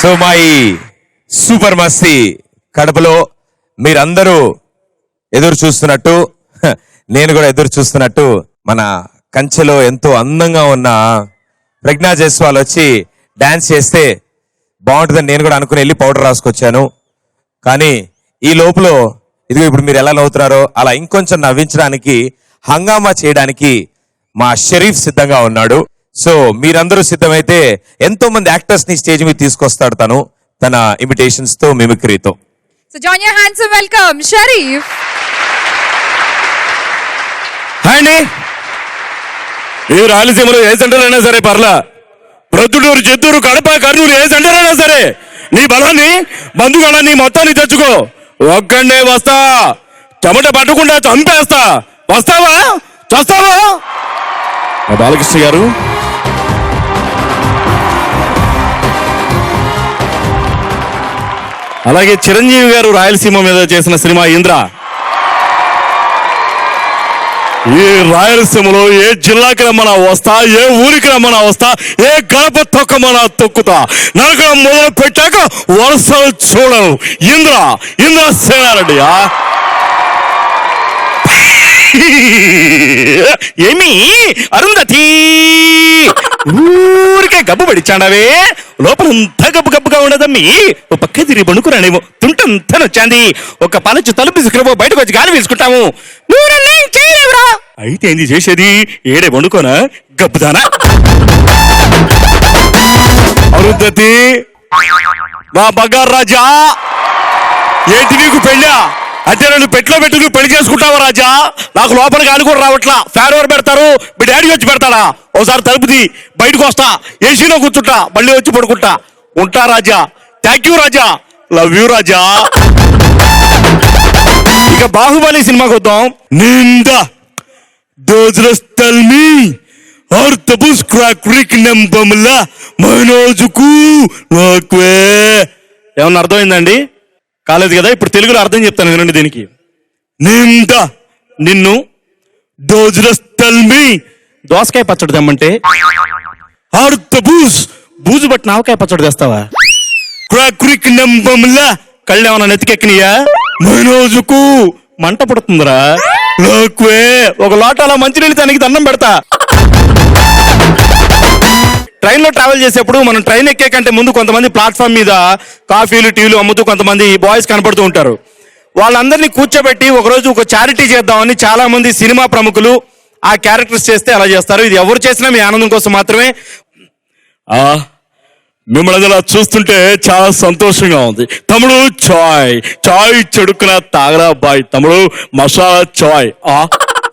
So మా ఈ super మస్తీ కడపలో మీరందరూ ఎదురు చూస్తున్నట్టు నేను కూడా ఎదురు చూస్తున్నట్టు మన కంచెలో ఎంతో అందంగా ఉన్న ప్రజ్ఞా జైస్వాల్ వచ్చి డాన్స్ చేస్తే బాగుంటుందని నేను కూడా అనుకుని వెళ్ళి పౌడర్ రాసుకొచ్చాను. కానీ ఈ లోపల ఇదిగో ఇప్పుడు మీరు ఎలా నవ్వుతున్నారో అలా ఇంకొంచెం నవ్వించడానికి హంగామా చేయడానికి మా షరీఫ్ సిద్ధంగా ఉన్నాడు. సో మీరందరూ సిద్ధమైతే ఎంతో మంది యాక్టర్స్ ని స్టేజ్ మీద తీసుకొస్తాడు తను తన ఇమిటేషన్స్ తో మిమిక్రీతో. So join your hands and welcome Sharif. Hi అండి. ఈ రాయలసీమలో ఏ సెంటర్ అయినా సరే పర్లా, ప్రొద్దుటూరు, చిత్తూరు, కడప, కర్నూలు ఏ సెంటర్ అయినా సరే నీ బలాన్ని బంధుగణాన్ని మొత్తాన్ని తెచ్చుకో. ఒక్కడే వస్తా, చెమట పట్టకుండా చంపేస్తా. వస్తావా? చస్తావా? బాలకృష్ణ గారు అలాగే చిరంజీవి గారు రాయలసీమ మీద చేసిన సినిమా ఇంద్ర. ఈ రాయలసీమలో ఏ జిల్లాకి రమ్మన్నా వస్తా, ఏ ఊరికి రమ్మన్నా వస్తా, ఏ గడప తొక్కమన్నా తొక్కుతా. నరకడం మొదలు పెట్టాక వరుసలు చూడను. ఇంద్ర సేనారెడ్డి. ఏమి అరుంధతి ఊరికే గబ్బు పడిచాడవే, లోపలంతా గబ్బు గబ్బుగా ఉండదమ్మి. ఓ పక్క తిరిగి పడుకురానేమో, తుంటంతా నొచ్చాంది. ఒక పలచు తలుపు తీసుకురాబో, బయటకు వచ్చి గాలి తీసుకుంటాము. చేయలేవురా. అయితే ఏంది చేసేది? ఏడే వండుకోనా గబ్బుదానా? అరుంధతి మా బంగారు రాజా, ఏంటి నీకు పెళ్ళా? అంటే నన్ను పెట్లో పెట్టుకుని పెళ్లి చేసుకుంటావా రాజా? నాకు లోపలికి ఆని కూడా రావట్లా. ఫ్యాన్ ఎవరు పెడతారు? మీ డాడీ వచ్చి పెడతాడా? ఒకసారి తలుపుది, బయటకు వస్తా, ఏసీలో కూర్చుంటా, మళ్ళీ వచ్చి పడుకుంటా. ఉంటా రాజా. థ్యాంక్ యూ రాజా. లవ్ యూ రాజా. ఇక బాహుబలి సినిమాకి వద్దాం. నిందా దోజరస్తల్మి ఆర్ తబుస్ క్రాక్రిక్ నంబమ్లా మనోజుకు నాక్వే. ఏమన్నా అర్థమైందండి? కాలేదు కదా. ఇప్పుడు తెలుగులో అర్థం చెప్తాను, వినండి. దీనికి నిందా నిన్ను, దోజరస్తల్మి దోసకాయ పచ్చడి తెమ్మంటే, ఆర్ తబుస్ బూజు బట్టి నావకాయ పచ్చడి తెస్తావా? క్రాక్రిక్ నంబమ్లా కళ్ళు ఏమన్నా నెత్తికెక్కినయా? మనోజుకు మంట పుడుతుందిరా. లోక్వే ఒక లోటాలో మంచినీళ్ళు తనకి దండం పెడతా. ట్రైన్ లో ట్రావెల్ చేసేప్పుడు మనం ట్రైన్ ఎక్కే కంటే ముందు కొంతమంది ప్లాట్ఫామ్ మీద కాఫీలు, టీలు అమ్ముతూ కొంతమంది బాయ్స్ కనపడుతూ ఉంటారు. వాళ్ళందరినీ కూర్చోబెట్టి ఒకరోజు ఒక చారిటీ చేద్దామని చాలా మంది సినిమా ప్రముఖులు ఆ క్యారెక్టర్స్ చేస్తే అలా చేస్తారు. ఇది ఎవరు చేసినా మీ ఆనందం కోసం మాత్రమే. మిమ్మల్ని అలా చూస్తుంటే చాలా సంతోషంగా ఉంది. తమ్ముడు చాయ్ చెడుకున తాగరా బాయ్. తమ్ముడు మసాలా చాయ్.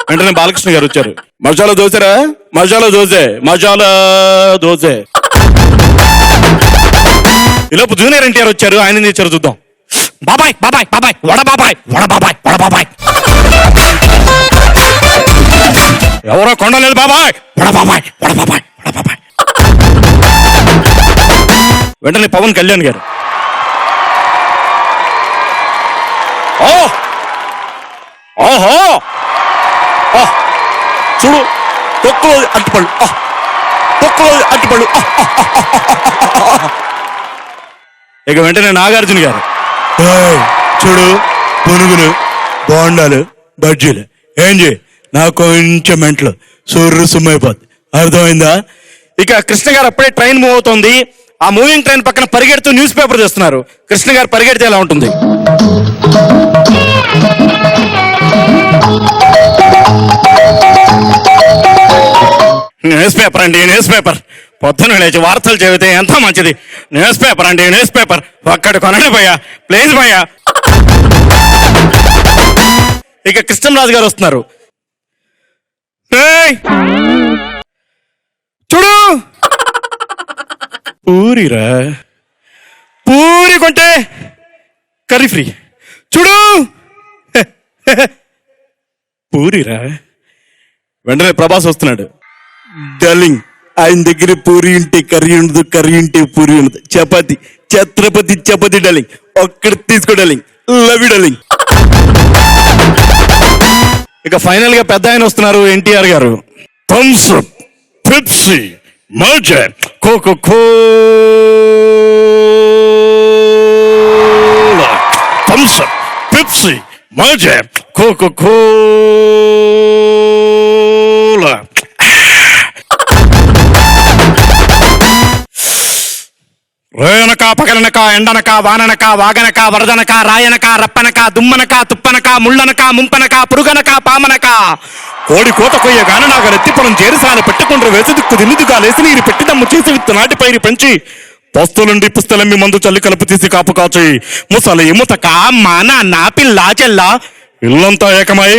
వెంటనే బాలకృష్ణ గారు వచ్చారు. మసాలా దోశరా? మసాలా దోశ. ఈలోపు జూనియర్ ఎన్టీఆర్ వచ్చారు. ఆయన ఇచ్చారు చూద్దాం. బాబాయ్ వడ. ఎవరో కొండలేదు బాబాయ్. వడ. వెంటనే పవన్ కళ్యాణ్ గారు. ఓహో చూడు, తొక్కలో అట్టుపళ్ళు. ఇక వెంటనే నాగార్జున గారు. చూడు, పునుగులు, బోండాలు, బజ్జీలు ఏం చేయి, నాకు కొంచెం మెంట్లు సూర్రు సుమ్మైపోద్ది. అర్థమైందా? ఇక కృష్ణ గారు అప్పుడే ట్రైన్ మూవ్ అవుతోంది. ఆ మూవింగ్ ట్రైన్ పక్కన పరిగెడుతూ న్యూస్ పేపర్ చేస్తున్నారు. కృష్ణ గారు పరిగెడితే ఎలా ఉంటుంది? న్యూస్ పేపర్ అండి, న్యూస్ పేపర్. పొద్దున లేచి వార్తలు చదివితే ఎంత మంచిది. న్యూస్ పేపర్ అండి, న్యూస్ పేపర్. ఒక్కటి కొనండి భయ్యా, ప్లీజ్ భయ్యా. ఇక కృష్ణరాజు గారు వస్తున్నారు. చూడు, పూరిరా, పూరి కొంటే కర్రీ ఫ్రీ. చూడు, పూరిరా. వెంటనే ప్రభాస్ వస్తున్నాడు. డార్లింగ్, ఆయన దగ్గర పూరి ఉంటే కర్రీ ఉండదు, కర్రీ ఉంటే పూరి ఉండదు. చపాతి, ఛత్రపతి చపాతి డార్లింగ్. ఒక్కటి తీసుకో డార్లింగ్, లవ్ యు డార్లింగ్. ఇక ఫైనల్ గా పెద్ద ఆయన వస్తున్నారు, ఎన్టీఆర్ గారు. Thums Up, Pepsi, Maaza, Coca Cola Thums Up Pepsi Maaza Coca Cola రేయనక పగలనక ఎండనక వాననక వాగనక వరదనక రాయనక రప్పనక దుమ్మనక తుప్పనక ముళ్ళనక ముంపనక పురుగనక పామనక కోడి కోత కొయ్యగాన నాగ నెత్తిపురం చేరిసాల పెట్టుకుండ్రు వేసి దిక్కు దిన్నిదిగా లేసి నీరు పెట్టి దమ్ము చేసి విత్తు నాటి పైరు పెంచి పస్తులుండి పుస్తలమ్మి మందు చల్లి కలుపు తీసి కాపు కాచి ముసలి ముతక మాన నా పిల్ల చెల్ల ఇల్లంతా ఏకమై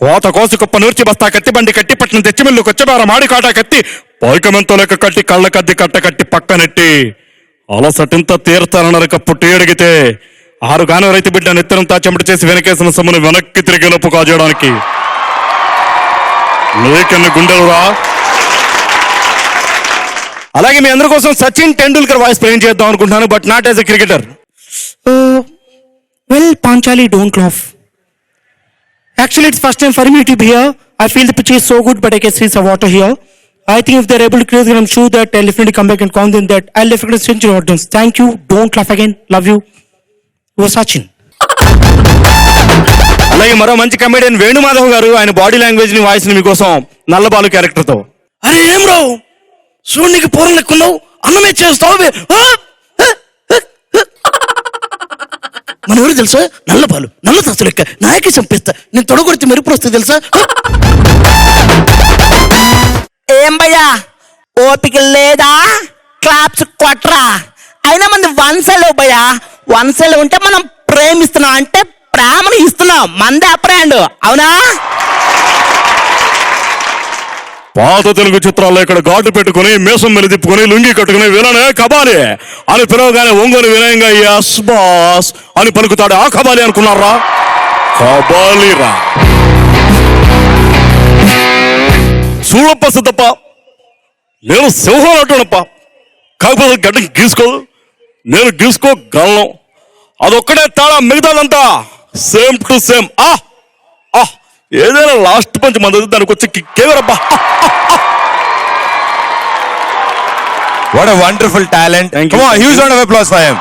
కోత కోసి కుప్ప నూర్చి బస్తా కత్తి బండి కట్టి పట్టిన తెచ్చిమిల్లు కొచ్చబార మాడి కాటా కత్తి పైకమెంతో లెక్క కట్టి కళ్ళ కద్ది కట్ట కట్టి పక్కనెట్టి అలసటింత తీర్చాలనరక పుట్టి అడిగితే 6 గాను రైతు బిడ్డ నెత్తనంతా చెమట చేసి వెనకేసిన సొమ్మును వెనక్కి తిరిగి నొప్పు కాజేయడానికి లేకన్ని గుండెలురా. అలాగే మీ అందరి కోసం సచిన్ టెండూల్కర్ వాయిస్ ప్లే చేద్దాం అనుకుంటున్నాను, but not as a cricketer. Well Panchali don't laugh. Actually, it's first time for me to be here. I feel the pitch is so good, but I can see some water here. I think if they're able to create, I'm sure that I'll definitely come back and count them that I'll definitely century audience. Thank you. Don't laugh again. Love you. You Sachin. అలాగే మరో మంచి comedian Venumadhav గారు ఆయన body language ని voice ని మీకోసం నల్లబాలు character తో. అరే ఏం రావు సూర్యునికి పూరం లెక్కున్నావు అన్నమే చేస్తావు మన ఎవరు తెలుసా నల్లపాలు నల్ల తస్తు లెక్క నాయకి చంపేస్తా నేను తొడగొడితే మెరుపు వస్తుంది తెలుసా ఏం భయ్యా ఓపిక లేదా క్లాప్స్ కొట్రా అయినా మంది వన్సలో భయ్యా వన్సలో ఉంటే మనం ప్రేమిస్తున్నాం అంటే ప్రేమను ఇస్తున్నాం మందే అప్రాండ్ అవునా పాత తెలుగు చిత్రాల్లో ఇక్కడ ఘాటు పెట్టుకుని మేసం మెలి తిప్పుకొని లుంగి కట్టుకుని విననే కబాలి అని పిలవగానే ఒంగోని వినయంగా యస్ బాస్ అని పలుకుతాడు. ఆ కబాలి అనుకున్నారా? కబాలిరా. చూడప్ప సిద్ధప్ప, నేను సింహం అంటున్నప్ప, కాకపోతే గడ్డ గీసుకోదు, నేను గీసుకోగలను. అదొక్కడే తేడా, మిగతాదంతా సేమ్ టు సేమ్. ఏదైనా లాస్ట్ పంచ్ మన దానికి వచ్చి కిక్కేవరబ్బా. What a wonderful talent. Thank you. Come on, huge round of applause for him.